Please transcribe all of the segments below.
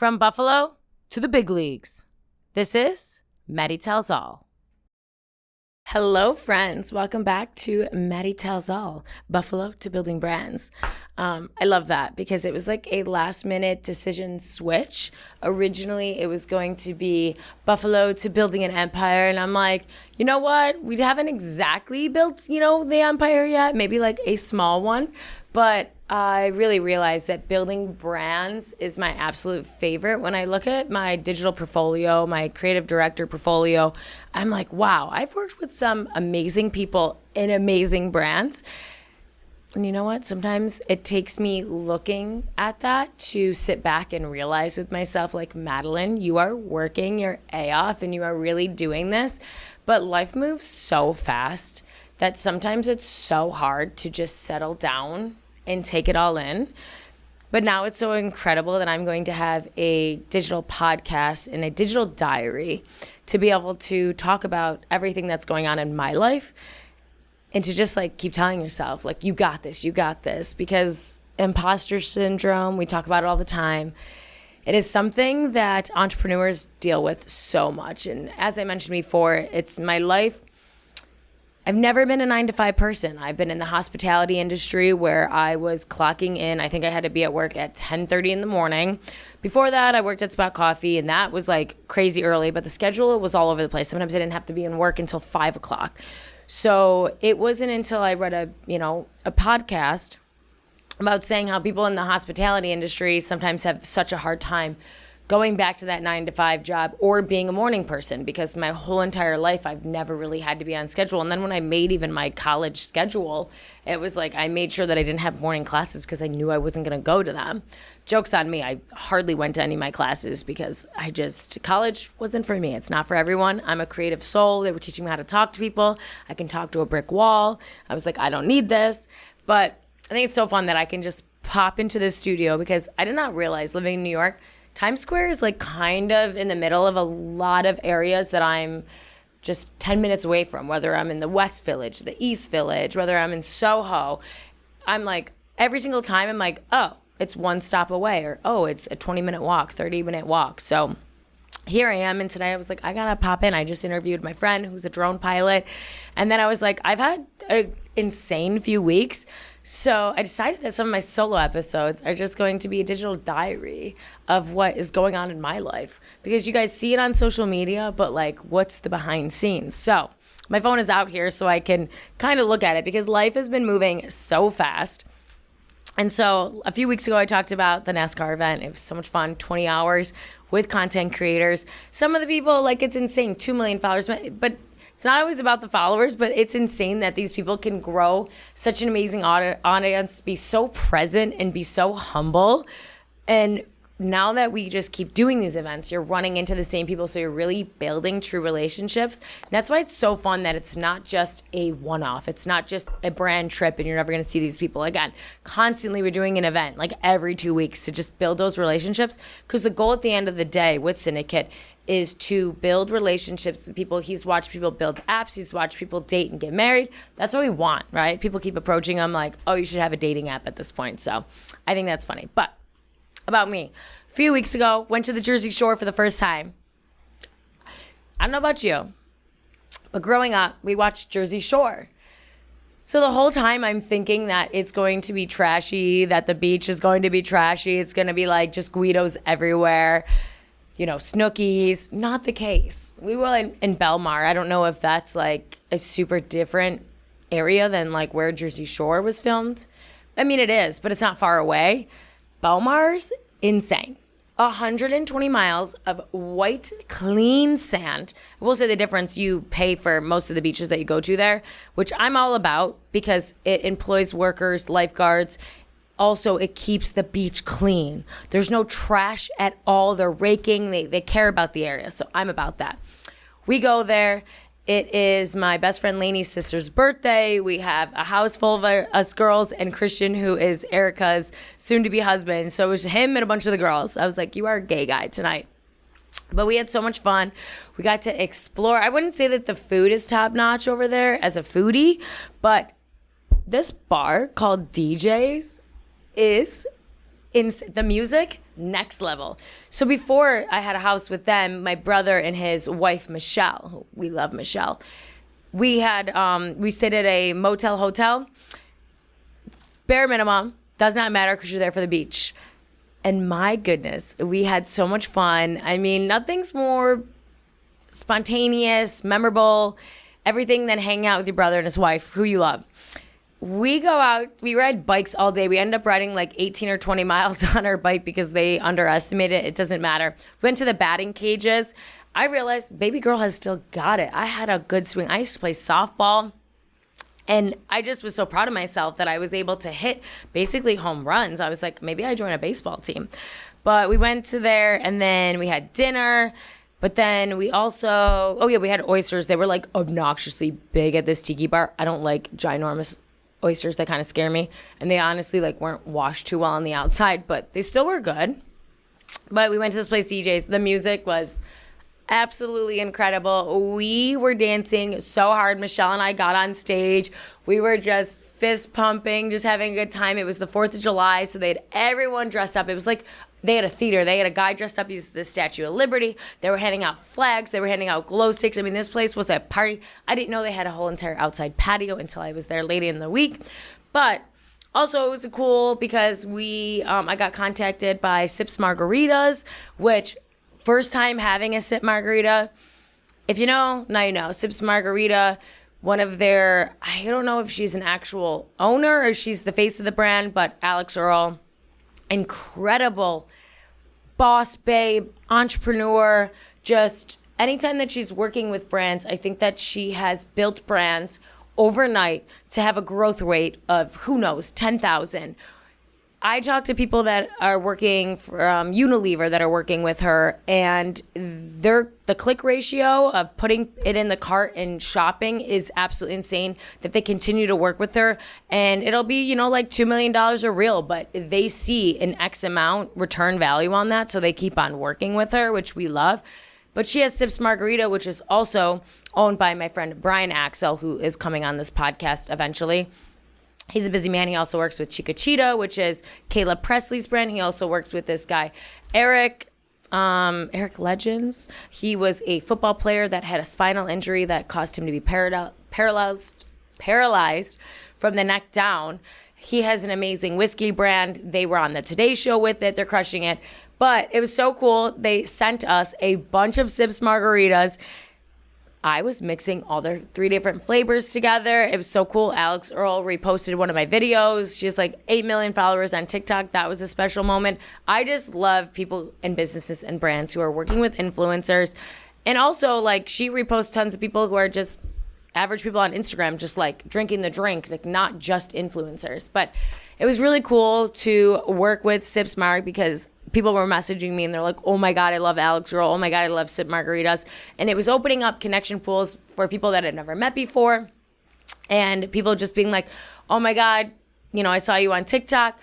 From Buffalo to the big leagues, this is Maddie Tells All. Hello, friends. Welcome back to Maddie Tells All, Buffalo to Building Brands. I love that because it was like a last-minute decision switch. Originally, it was going to be Buffalo to Building an Empire, and I'm like, you know what? We haven't exactly built, the empire yet, maybe like a small one, but I really realized that building brands is my absolute favorite. When I look at my digital portfolio, my creative director portfolio, I'm like, wow, I've worked with some amazing people in amazing brands. And you know what? Sometimes it takes me looking at that to sit back and realize with myself, like, Madeline, you are working your A off and you are really doing this. But life moves so fast that sometimes it's so hard to just settle down and take it all in. But now it's so incredible that I'm going to have a digital podcast and a digital diary to be able to talk about everything that's going on in my life and to just like keep telling yourself, like, you got this, because imposter syndrome, we talk about it all the time. It is something that entrepreneurs deal with so much. And as I mentioned before, it's my life. I've never been a 9-to-5 person. I've been in the hospitality industry where I was clocking in. I think I had to be at work at 10:30 in the morning. Before that, I worked at Spot Coffee, and that was like crazy early, but the schedule was all over the place. Sometimes I didn't have to be in work until 5 o'clock. So it wasn't until I read a podcast about saying how people in the hospitality industry sometimes have such a hard time going back to that 9-to-5 job or being a morning person, because my whole entire life I've never really had to be on schedule. And then when I made even my college schedule, it was like I made sure that I didn't have morning classes because I knew I wasn't going to go to them. Joke's on me. I hardly went to any of my classes because college wasn't for me. It's not for everyone. I'm a creative soul. They were teaching me how to talk to people. I can talk to a brick wall. I was like, I don't need this. But I think it's so fun that I can just pop into the studio, because I did not realize, living in New York, Times Square is like kind of in the middle of a lot of areas that I'm just 10 minutes away from, whether I'm in the West Village, the East Village, whether I'm in Soho. I'm like, every single time I'm like, oh, it's one stop away, or oh, it's a 20-minute walk, 30-minute walk. So here I am, and today I was like, I gotta pop in. I just interviewed my friend who's a drone pilot, and then I was like, I've had an insane few weeks. So I decided that some of my solo episodes are just going to be a digital diary of what is going on in my life, because you guys see it on social media, but like, what's the behind scenes? So my phone is out here so I can kind of look at it, because life has been moving so fast. And so a few weeks ago, I talked about the NASCAR event. It was so much fun, 20 hours with content creators. Some of the people, like, it's insane, 2 million followers, but it's not always about the followers, but it's insane that these people can grow such an amazing audience, be so present and be so humble. And now that we just keep doing these events, you're running into the same people, so you're really building true relationships. That's why it's so fun that it's not just a one-off. It's not just a brand trip and you're never going to see these people again. Constantly we're doing an event like every 2 weeks to just build those relationships, because the goal at the end of the day with Syndicate is to build relationships with people. He's watched people build apps. He's watched people date and get married. That's what we want, right? People keep approaching him like, oh, you should have a dating app at this point. So I think that's funny. But about me, a few weeks ago, went to the Jersey Shore for the first time. I don't know about you, but growing up, we watched Jersey Shore. So the whole time I'm thinking that it's going to be trashy, that the beach is going to be trashy. It's going to be like just Guidos everywhere, Snookies. Not the case. We were in Belmar. I don't know if that's like a super different area than like where Jersey Shore was filmed. I mean, it is, but it's not far away. Belmar's insane. 120 miles of white, clean sand. I will say the difference, you pay for most of the beaches that you go to there, which I'm all about because it employs workers, lifeguards. Also, it keeps the beach clean. There's no trash at all. They're raking. They care about the area. So I'm about that. We go there. It is my best friend Lainey's sister's birthday. We have a house full of us girls and Christian, who is Erica's soon-to-be husband. So it was him and a bunch of the girls. I was like, you are a gay guy tonight. But we had so much fun. We got to explore. I wouldn't say that the food is top-notch over there as a foodie, but this bar called DJ's is the music, next level. So before I had a house with them, my brother and his wife, Michelle, we love Michelle, we stayed at a motel hotel. Bare minimum, does not matter because you're there for the beach. And my goodness, we had so much fun. I mean, nothing's more spontaneous, memorable, everything than hanging out with your brother and his wife, who you love. We go out, we ride bikes all day. We ended up riding like 18 or 20 miles on our bike because they underestimated it. It doesn't matter. Went to the batting cages. I realized baby girl has still got it. I had a good swing. I used to play softball. And I just was so proud of myself that I was able to hit basically home runs. I was like, maybe I join a baseball team. But we went to there and then we had dinner. But then we also, we had oysters. They were like obnoxiously big at this tiki bar. I don't like ginormous oysters. They kind of scare me. And they honestly like weren't washed too well on the outside, but they still were good. But we went to this place, DJ's. The music was absolutely incredible. We were dancing so hard. Michelle and I got on stage. We were just fist pumping, just having a good time. It was the 4th of July, so they had everyone dressed up. It was like they had a theater. They had a guy dressed up as the Statue of Liberty. They were handing out flags. They were handing out glow sticks. I mean, this place was a party. I didn't know they had a whole entire outside patio until I was there later in the week. But also, it was cool because I got contacted by Sips Margaritas, which first time having a sip margarita. If you know, now you know. Sips Margarita, one of their, I don't know if she's an actual owner or she's the face of the brand, but Alex Earl, incredible boss babe, entrepreneur. Just anytime that she's working with brands, I think that she has built brands overnight to have a growth rate of, who knows, 10,000. I talked to people that are working from Unilever that are working with her, and the click ratio of putting it in the cart and shopping is absolutely insane that they continue to work with her. And it'll be, like $2 million a reel, but they see an X amount return value on that, so they keep on working with her, which we love. But she has Sips Margarita, which is also owned by my friend Brian Axel, who is coming on this podcast eventually. He's a busy man. He also works with Chica Cheetah, which is Caleb Presley's brand. He also works with this guy, Eric Legends. He was a football player that had a spinal injury that caused him to be paralyzed from the neck down. He has an amazing whiskey brand. They were on the Today Show with it. They're crushing it. But it was so cool. They sent us a bunch of Sips Margaritas. I was mixing all their 3 different flavors together. It was so cool. Alex Earl reposted one of my videos. She has like 8 million followers on TikTok. That was a special moment. I just love people and businesses and brands who are working with influencers. And also, like, she reposts tons of people who are just average people on Instagram, just like drinking the drink, like not just influencers. But it was really cool to work with Sips Marg because people were messaging me and they're like, oh my God, I love Alex Earl. Oh my God, I love Sip Margaritas. And it was opening up connection pools for people that I'd never met before. And people just being like, oh my God, I saw you on TikTok.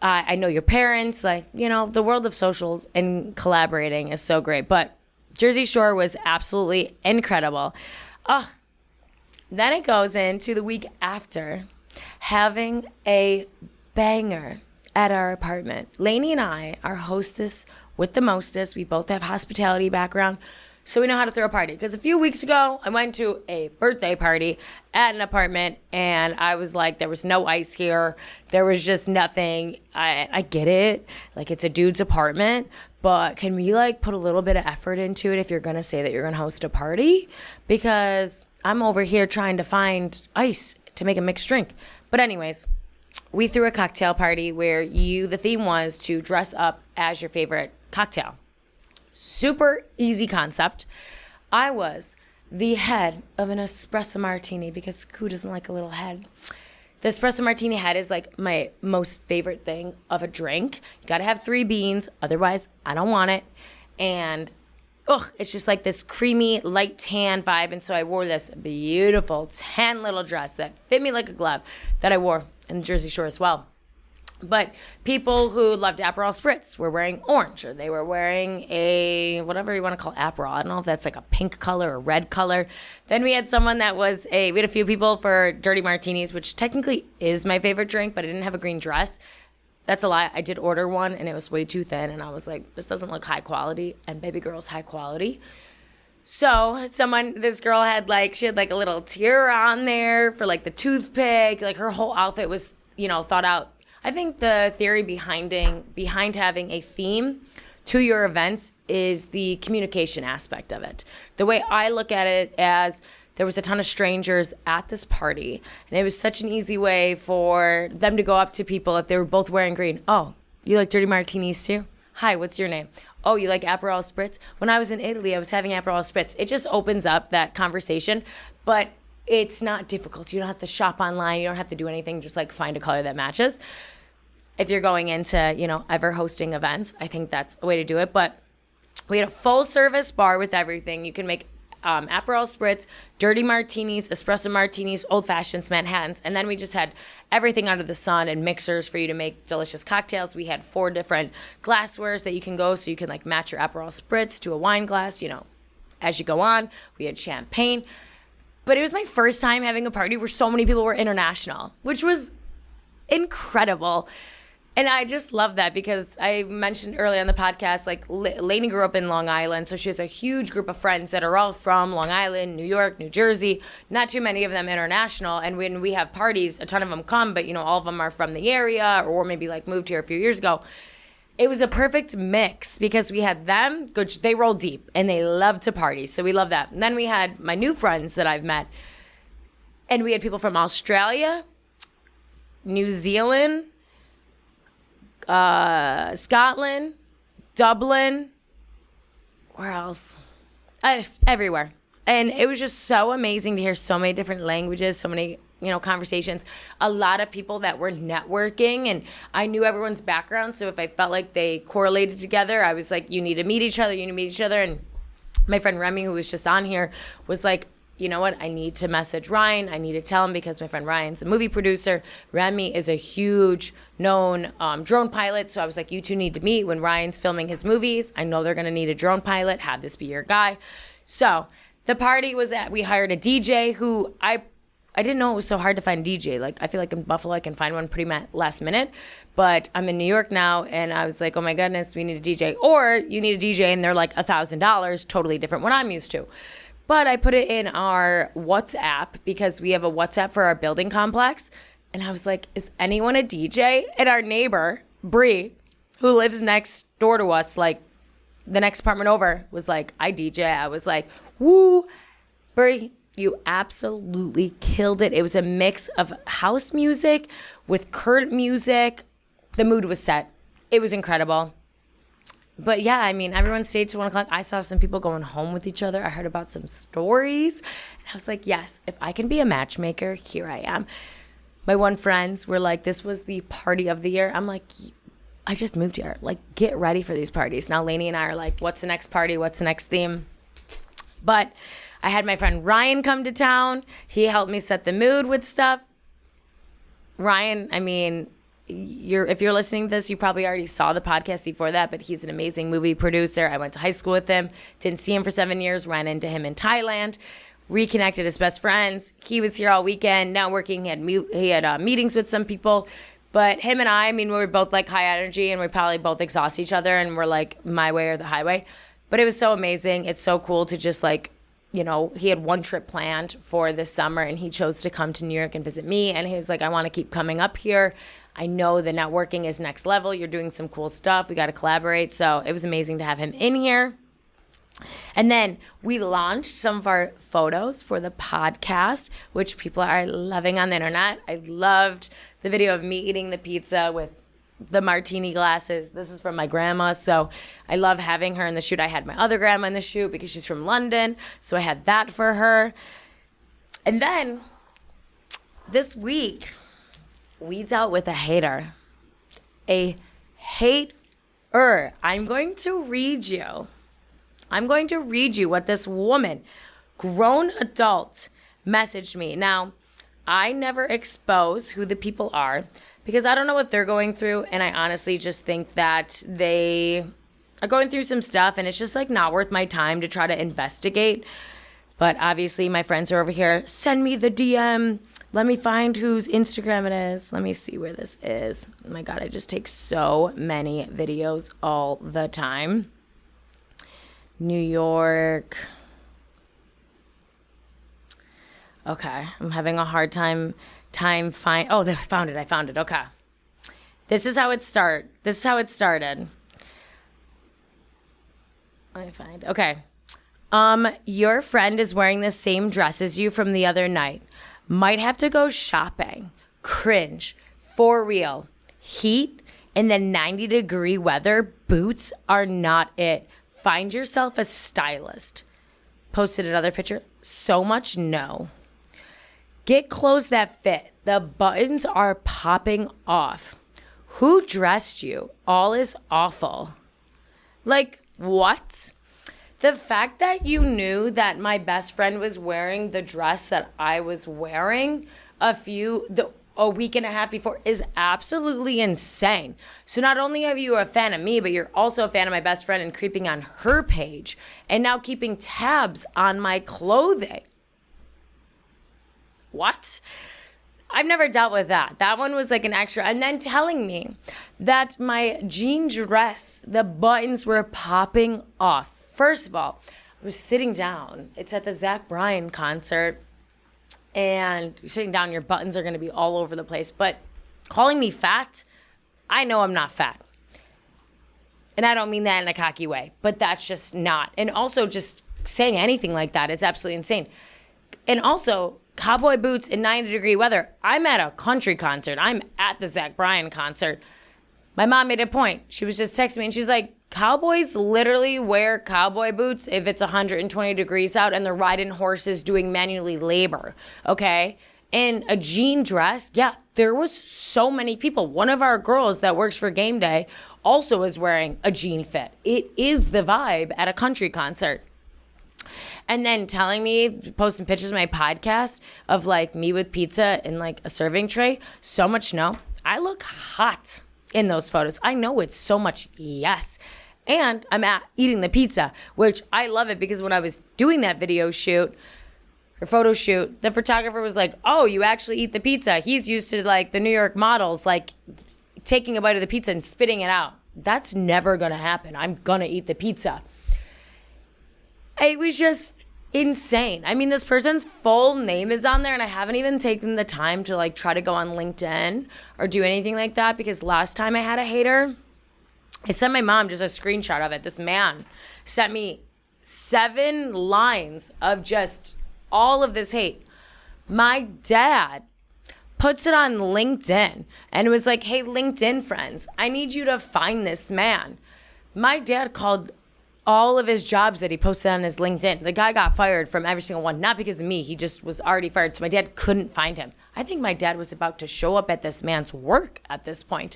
I know your parents. Like, the world of socials and collaborating is so great. But Jersey Shore was absolutely incredible. Then it goes into the week after having a banger at our apartment. Lainey and I are hostess with the mostest. We both have hospitality background, so we know how to throw a party. Because a few weeks ago, I went to a birthday party at an apartment, and I was like, there was no ice here. There was just nothing. I get it. Like, it's a dude's apartment, but can we, put a little bit of effort into it if you're going to say that you're going to host a party? Because I'm over here trying to find ice to make a mixed drink. But anyways, we threw a cocktail party where the theme was to dress up as your favorite cocktail. Super easy concept. I was the head of an espresso martini because who doesn't like a little head? The espresso martini head is like my most favorite thing of a drink. You got to have 3 beans. Otherwise, I don't want it. And it's just like this creamy, light tan vibe. And so I wore this beautiful tan little dress that fit me like a glove that I wore in Jersey Shore as well. But people who loved Aperol Spritz were wearing orange, or they were wearing a, whatever you want to call Aperol. I don't know if that's like a pink color or red color. Then we had someone we had a few people for Dirty Martinis, which technically is my favorite drink, but I didn't have a green dress. That's a lie. I did order one and it was way too thin. And I was like, this doesn't look high quality. And baby girl's high quality. So this girl she had like a little tear on there for like the toothpick. Like her whole outfit was, thought out. I think the theory behind having a theme to your events is the communication aspect of it. The way I look at it as there was a ton of strangers at this party, and it was such an easy way for them to go up to people if they were both wearing green. Oh, you like dirty martinis too? Hi, what's your name? Oh, you like Aperol Spritz? When I was in Italy, I was having Aperol Spritz. It just opens up that conversation, but it's not difficult. You don't have to shop online. You don't have to do anything. Just like find a color that matches. If you're going into, ever hosting events, I think that's a way to do it. But we had a full service bar with everything. You can make Aperol Spritz, dirty martinis, espresso martinis, old fashions, Manhattans. And then we just had everything under the sun and mixers for you to make delicious cocktails. We had 4 different glasswares that you can go, so you can like match your Aperol Spritz to a wine glass, as you go on. We had champagne. But it was my first time having a party where so many people were international, which was incredible. And I just love that because I mentioned earlier on the podcast, like Lainey grew up in Long Island, so she has a huge group of friends that are all from Long Island, New York, New Jersey, not too many of them international. And when we have parties, a ton of them come, but all of them are from the area or maybe like moved here a few years ago. It was a perfect mix because we had them, which they roll deep and they love to party. So we love that. And then we had my new friends that I've met, and we had people from Australia, New Zealand, Scotland, Dublin, where else? Everywhere. And it was just so amazing to hear so many different languages, so many, conversations. A lot of people that were networking, and I knew everyone's background. So if I felt like they correlated together, I was like, you need to meet each other. And my friend Remy, who was just on here, was like, you know what? I need to message Ryan. I need to tell him because my friend Ryan's a movie producer. Remy is a huge known drone pilot. So I was like, you two need to meet when Ryan's filming his movies. I know they're going to need a drone pilot. Have this be your guy. So the party was we hired a DJ who I didn't know it was so hard to find a DJ. Like, I feel like in Buffalo, I can find one pretty last minute. But I'm in New York now, and I was like, oh my goodness, we need a DJ. Or you need a DJ, and they're like $1,000, totally different what I'm used to. But I put it in our WhatsApp because we have a WhatsApp for our building complex. And I was like, is anyone a DJ? And our neighbor, Bree, who lives next door to us, like the next apartment over, was like, I DJ. I was like, woo, Bree, you absolutely killed it. It was a mix of house music with current music. The mood was set. It was incredible. But yeah, I mean, everyone stayed till 1 o'clock. I saw some people going home with each other. I heard about some stories. And I was like, yes, if I can be a matchmaker, here I am. My one friends were like, this was the party of the year. I'm like, I just moved here. Like, get ready for these parties. Now, Lainey and I are like, what's the next party? What's the next theme? But I had my friend Ryan come to town. He helped me set the mood with stuff. Ryan, I mean, if you're listening to this, you probably already saw the podcast before that, but he's an amazing movie producer. I went to high school with him, didn't see him for 7 years, ran into him in Thailand, reconnected as best friends. He was here all weekend, networking. He had meetings with some people. But him and I mean, we were both like high energy, and we probably both exhaust each other, and we're like my way or the highway. But it was so amazing. It's so cool to just like, he had one trip planned for this summer, and he chose to come to New York and visit me. And he was like, I want to keep coming up here. I know the networking is next level. You're doing some cool stuff. We got to collaborate. So it was amazing to have him in here. And then we launched some of our photos for the podcast, which people are loving on the internet. I loved the video of me eating the pizza with the martini glasses. This is from my grandma. So I love having her in the shoot. I had my other grandma in the shoot because she's from London. So I had that for her. And then this week, weeds out with a hater. A hater. I'm going to read you what this woman, grown adult, messaged me. Now, I never expose who the people are because I don't know what they're going through. And I honestly just think that they are going through some stuff, and it's just like not worth my time to try to investigate. But obviously my friends are over here. Send me the DM. Let me find whose Instagram it is. Let me see where this is. Oh my God, I just take so many videos all the time. New York. Okay, I'm having a hard time find. Oh, I found it. Okay. This is how it started. Let me find. Okay. Your friend is wearing the same dress as you from the other night. Might have to go shopping. Cringe. For real. Heat and the 90-degree weather, boots are not it. Find yourself a stylist. Posted another picture. So much no. Get clothes that fit. The buttons are popping off. Who dressed you? All is awful. Like, what? The fact that you knew that my best friend was wearing the dress that I was wearing a week and a half before is absolutely insane. So not only are you a fan of me, but you're also a fan of my best friend and creeping on her page and now keeping tabs on my clothing. What? I've never dealt with that. That one was like an extra. And then telling me that my jean dress, the buttons were popping off. First of all, I was sitting down. It's at the Zach Bryan concert. And you're sitting down, your buttons are going to be all over the place. But calling me fat, I know I'm not fat. And I don't mean that in a cocky way. But that's just not. And also just saying anything like that is absolutely insane. And also, cowboy boots in 90-degree weather. I'm at a country concert. I'm at the Zach Bryan concert. My mom made a point. She was just texting me and she's like, cowboys literally wear cowboy boots if it's 120 degrees out and they're riding horses doing manually labor, okay? And a jean dress, yeah, there was so many people. One of our girls that works for Game Day also is wearing a jean fit. It is the vibe at a country concert. And then telling me, posting pictures of my podcast of like me with pizza in like a serving tray, so much no. I look hot in those photos. I know it's so much yes. And I'm eating the pizza, which I love it because when I was doing that video shoot or photo shoot, the photographer was like, oh, you actually eat the pizza. He's used to like the New York models, like taking a bite of the pizza and spitting it out. That's never going to happen. I'm going to eat the pizza. It was just insane. I mean, this person's full name is on there and I haven't even taken the time to like try to go on LinkedIn or do anything like that because last time I had a hater, I sent my mom just a screenshot of it. This man sent me 7 lines of just all of this hate. My dad puts it on LinkedIn and it was like, hey, LinkedIn friends, I need you to find this man. My dad called all of his jobs that he posted on his LinkedIn. The guy got fired from every single one, not because of me. He just was already fired. So my dad couldn't find him. I think my dad was about to show up at this man's work at this point.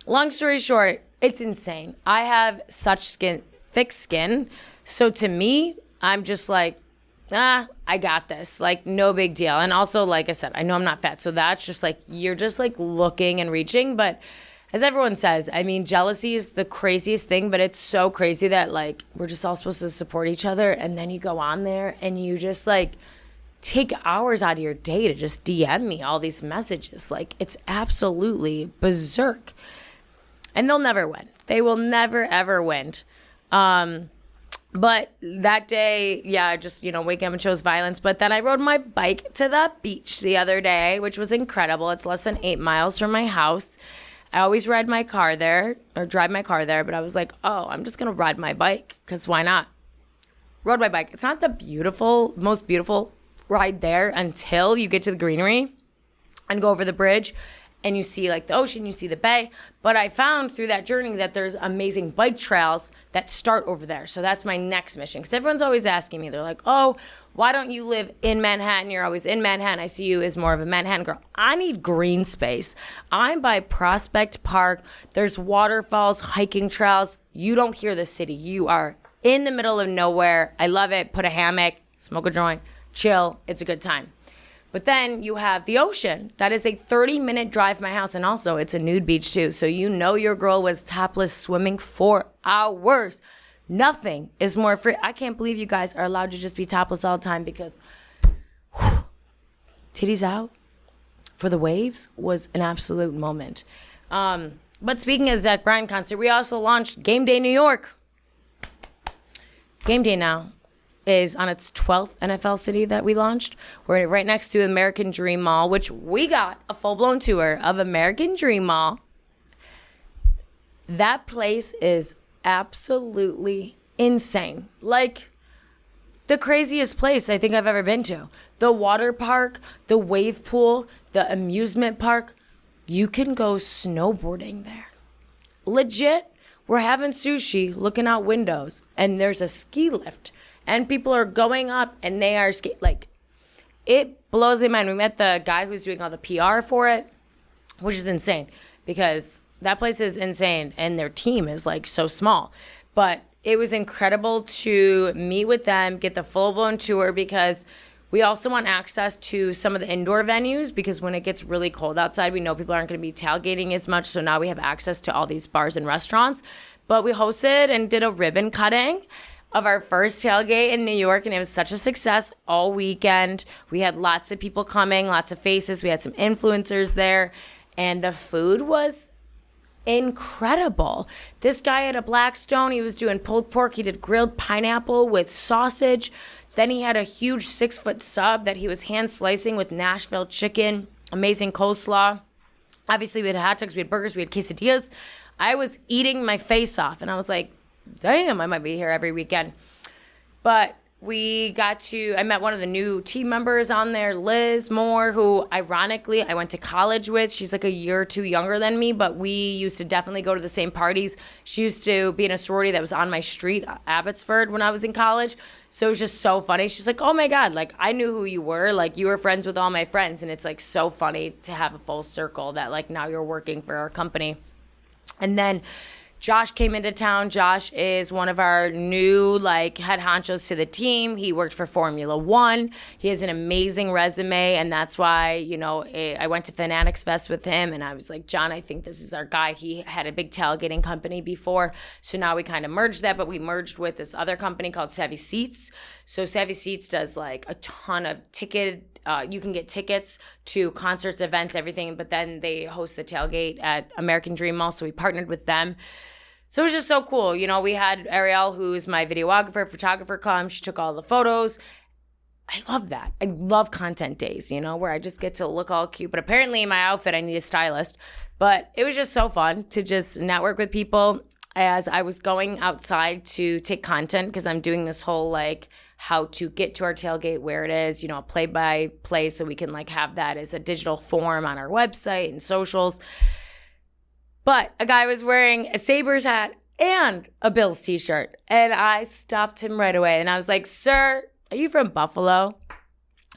Long story short, it's insane. I have such thick skin. So to me, I'm just like, I got this. Like, no big deal. And also, like I said, I know I'm not fat. So that's just like, you're just like looking and reaching. But as everyone says, I mean, jealousy is the craziest thing, but it's so crazy that like we're just all supposed to support each other. And then you go on there and you just like take hours out of your day to just DM me all these messages. Like, it's absolutely berserk. And they'll never win. They will never, ever win. But that day, yeah, just, waking up and chose violence. But then I rode my bike to the beach the other day, which was incredible. It's less than 8 miles from my house. I always ride my car there or drive my car there. But I was like, oh, I'm just going to ride my bike because why not? Rode my bike. It's not the most beautiful ride there until you get to the greenery and go over the bridge. And you see like the ocean, you see the bay. But I found through that journey that there's amazing bike trails that start over there. So that's my next mission. Because everyone's always asking me, they're like, oh, why don't you live in Manhattan? You're always in Manhattan. I see you as more of a Manhattan girl. I need green space. I'm by Prospect Park. There's waterfalls, hiking trails. You don't hear the city. You are in the middle of nowhere. I love it. Put a hammock, smoke a joint, chill. It's a good time. But then you have the ocean. That is a 30-minute drive from my house. And also, it's a nude beach, too. So you know your girl was topless swimming for hours. Nothing is more free. I can't believe you guys are allowed to just be topless all the time because titties out for the waves was an absolute moment. But speaking of Zach Bryan concert, we also launched Game Day New York. Game Day now is on its 12th NFL city that we launched. We're right next to American Dream Mall, which we got a full-blown tour of American Dream Mall. That place is absolutely insane. Like the craziest place I think I've ever been to. The water park, the wave pool, the amusement park. You can go snowboarding there. Legit, we're having sushi looking out windows and there's a ski lift and people are going up and they are like, it blows my mind. We met the guy who's doing all the PR for it, which is insane because that place is insane and their team is like so small. But it was incredible to meet with them, get the full-blown tour because we also want access to some of the indoor venues because when it gets really cold outside, we know people aren't going to be tailgating as much. So now we have access to all these bars and restaurants. But we hosted and did a ribbon cutting of our first tailgate in New York, and it was such a success all weekend. We had lots of people coming, lots of faces. We had some influencers there, and the food was incredible. This guy at a Blackstone, he was doing pulled pork. He did grilled pineapple with sausage. Then he had a huge 6-foot sub that he was hand slicing with Nashville chicken, amazing coleslaw. Obviously, we had hot dogs, we had burgers, we had quesadillas. I was eating my face off, and I was like, damn, I might be here every weekend. But I met one of the new team members on there, Liz Moore, who ironically I went to college with. She's like a year or two younger than me, but we used to definitely go to the same parties. She used to be in a sorority that was on my street, Abbotsford, when I was in college. So it was just so funny. She's like, oh my God, like I knew who you were. Like you were friends with all my friends. And it's like so funny to have a full circle that like now you're working for our company. And then Josh came into town. Josh is one of our new like head honchos to the team. He worked for Formula One. He has an amazing resume, and that's why, I went to Fanatics Fest with him, and I was like, John, I think this is our guy. He had a big tailgating company before, so now we kind of merged that, but we merged with this other company called Savvy Seats. So Savvy Seats does like a ton of you can get tickets to concerts, events, everything, but then they host the tailgate at American Dream Mall, so we partnered with them. So it was just so cool. We had Ariel, who's my videographer, photographer, come. She took all the photos. I love that. I love content days, where I just get to look all cute. But apparently in my outfit, I need a stylist. But it was just so fun to just network with people as I was going outside to take content because I'm doing this whole like how to get to our tailgate, where it is, a play-by-play so we can like have that as a digital form on our website and socials. But a guy was wearing a Sabres hat and a Bills t-shirt. And I stopped him right away. And I was like, sir, are you from Buffalo?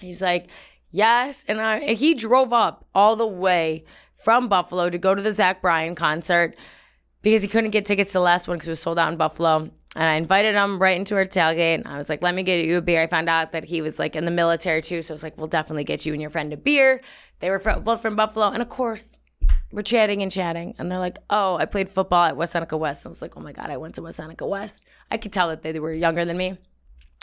He's like, yes. And he drove up all the way from Buffalo to go to the Zach Bryan concert because he couldn't get tickets to the last one because it was sold out in Buffalo. And I invited him right into our tailgate. And I was like, let me get you a beer. I found out that he was like in the military too. So I was like, we'll definitely get you and your friend a beer. They were both from Buffalo. And of course, we're chatting. And they're like, oh, I played football at West Seneca West. I was like, oh my God, I went to West Seneca West. I could tell that they were younger than me.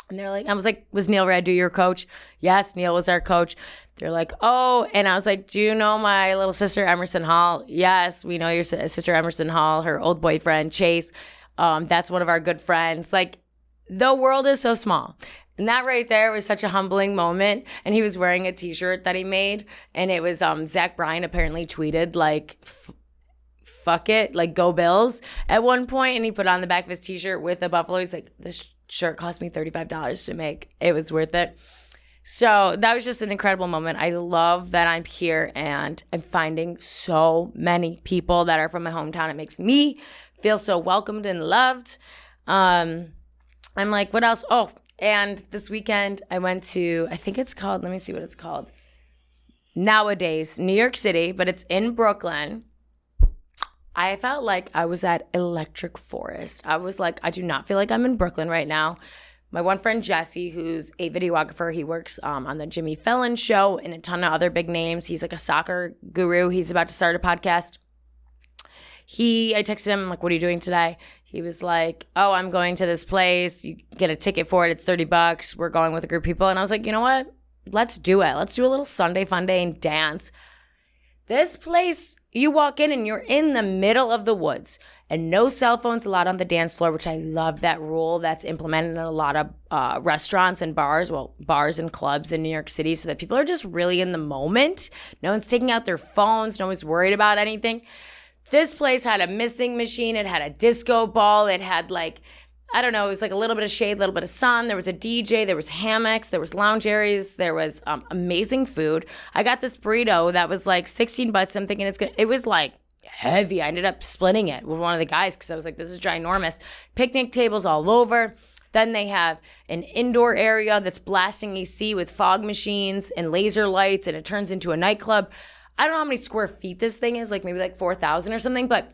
And they're like, I was like, was Neil Radu your coach? Yes, Neil was our coach. They're like, oh, and I was like, do you know my little sister, Emerson Hall? Yes, we know your sister, Emerson Hall, her old boyfriend, Chase. That's one of our good friends. Like, the world is so small. And that right there was such a humbling moment. And he was wearing a t-shirt that he made. And it was Zach Bryan apparently tweeted like, fuck it, like go Bills at one point. And he put on the back of his t-shirt with the Buffalo. He's like, this shirt cost me $35 to make. It was worth it. So that was just an incredible moment. I love that I'm here and I'm finding so many people that are from my hometown. It makes me feel so welcomed and loved. I'm like, what else? Oh, and this weekend I went to, I think it's called, let me see what it's called. Nowadays, New York City, but it's in Brooklyn. I felt like I was at Electric Forest. I was like, I do not feel like I'm in Brooklyn right now. My one friend, Jesse, who's a videographer, he works on the Jimmy Fallon show and a ton of other big names. He's like a soccer guru. He's about to start a podcast. I texted him, like, what are you doing today? He was like, oh, I'm going to this place. You get a ticket for it. It's $30. We're going with a group of people. And I was like, you know what? Let's do it. Let's do a little Sunday fun day and dance. This place, you walk in and you're in the middle of the woods and no cell phones allowed on the dance floor, which I love that rule that's implemented in a lot of restaurants and bars, bars and clubs in New York City, so that people are just really in the moment. No one's taking out their phones. No one's worried about anything. This place had a missing machine. It had a disco ball. It had like, I don't know, it was like a little bit of shade, a little bit of sun. There was a DJ, there was hammocks, there was lounge areas, there was amazing food. I got this burrito that was like $16. I'm thinking it was like heavy. I ended up splitting it with one of the guys because I was like, this is ginormous. Picnic tables all over. Then they have an indoor area that's blasting AC with fog machines and laser lights, and it turns into a nightclub. I don't know how many square feet this thing is, like maybe like 4,000 or something, but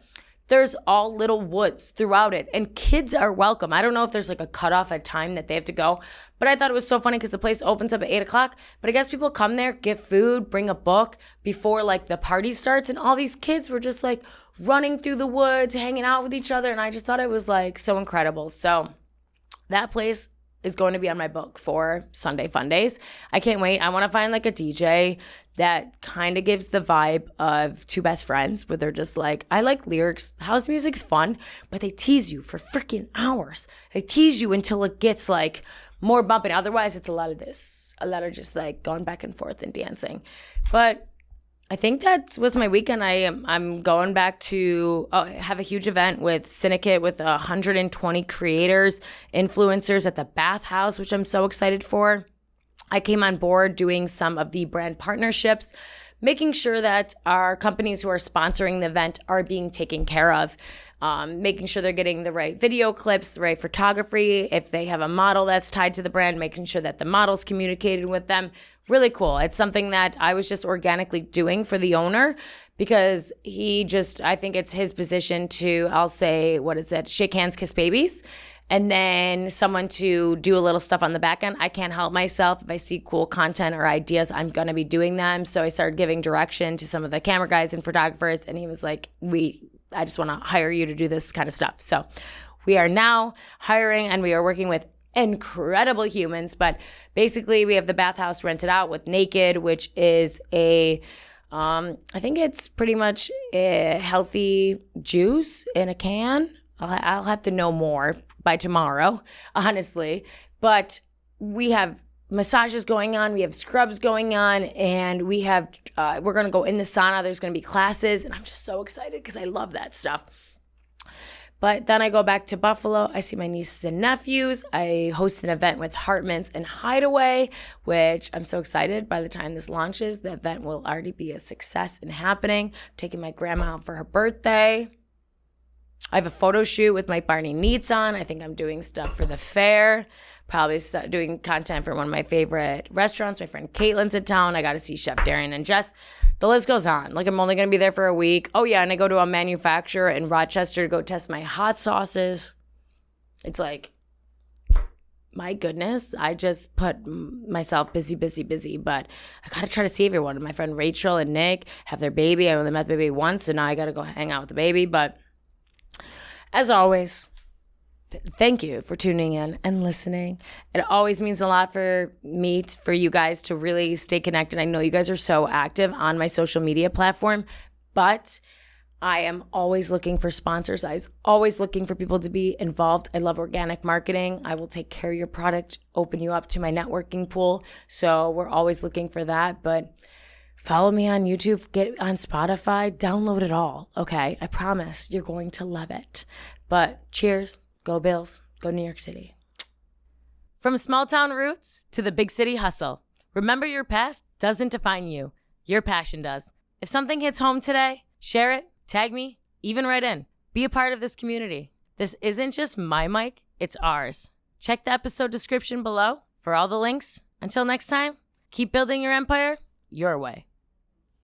there's all little woods throughout it, and kids are welcome. I don't know if there's like a cutoff at time that they have to go, but I thought it was so funny because the place opens up at 8 o'clock, but I guess people come there, get food, bring a book before like the party starts, and all these kids were just like running through the woods, hanging out with each other, and I just thought it was like so incredible. So that place is going to be on my book for Sunday Fun Days. I can't wait. I want to find like a DJ that kind of gives the vibe of Two Best Friends, where they're just like, I like lyrics. House music's fun, but they tease you for freaking hours. They tease you until it gets like more bumping. Otherwise, it's a lot of this, a lot of just like going back and forth and dancing. But I think that was my weekend. I'm going back to have a huge event with Syndicate with 120 creators, influencers at the Bathhouse, which I'm so excited for. I came on board doing some of the brand partnerships, making sure that our companies who are sponsoring the event are being taken care of, making sure they're getting the right video clips, the right photography. If they have a model that's tied to the brand, making sure that the model's communicated with them. Really cool. It's something that I was just organically doing for the owner because I think it's his position to, I'll say, shake hands, kiss babies. And then someone to do a little stuff on the back end. I can't help myself. If I see cool content or ideas, I'm going to be doing them. So I started giving direction to some of the camera guys and photographers. And he was like, I just want to hire you to do this kind of stuff. So we are now hiring and we are working with incredible humans. But basically we have the Bathhouse rented out with Naked, which is I think it's pretty much a healthy juice in a can. I'll have to know more by tomorrow, honestly. But we have massages going on, we have scrubs going on, and we're going to go in the sauna. There's going to be classes, and I'm just so excited because I love that stuff. But then I go back to Buffalo. I see my nieces and nephews. I host an event with Hartman's and Hideaway, which I'm so excited. By the time this launches, the event will already be a success and happening. I'm taking my grandma out for her birthday. I have a photo shoot with Mike Barney Neats on. I think I'm doing stuff for the fair. Probably doing content for one of my favorite restaurants. My friend Caitlin's in town. I got to see Chef Darian and Jess. The list goes on. Like, I'm only going to be there for a week. Oh, yeah, and I go to a manufacturer in Rochester to go test my hot sauces. It's like, my goodness, I just put myself busy. But I got to try to see everyone. My friend Rachel and Nick have their baby. I only met the baby once, so now I got to go hang out with the baby. But as always, thank you for tuning in and listening. It always means a lot for me, for you guys to really stay connected. I know you guys are so active on my social media platform, but I am always looking for sponsors. I'm always looking for people to be involved. I love organic marketing. I will take care of your product, open you up to my networking pool. So we're always looking for that. But follow me on YouTube, get on Spotify, download it all, okay? I promise you're going to love it. But cheers, go Bills, go New York City. From small town roots to the big city hustle, remember your past doesn't define you. Your passion does. If something hits home today, share it, tag me, even write in. Be a part of this community. This isn't just my mic, it's ours. Check the episode description below for all the links. Until next time, keep building your empire your way.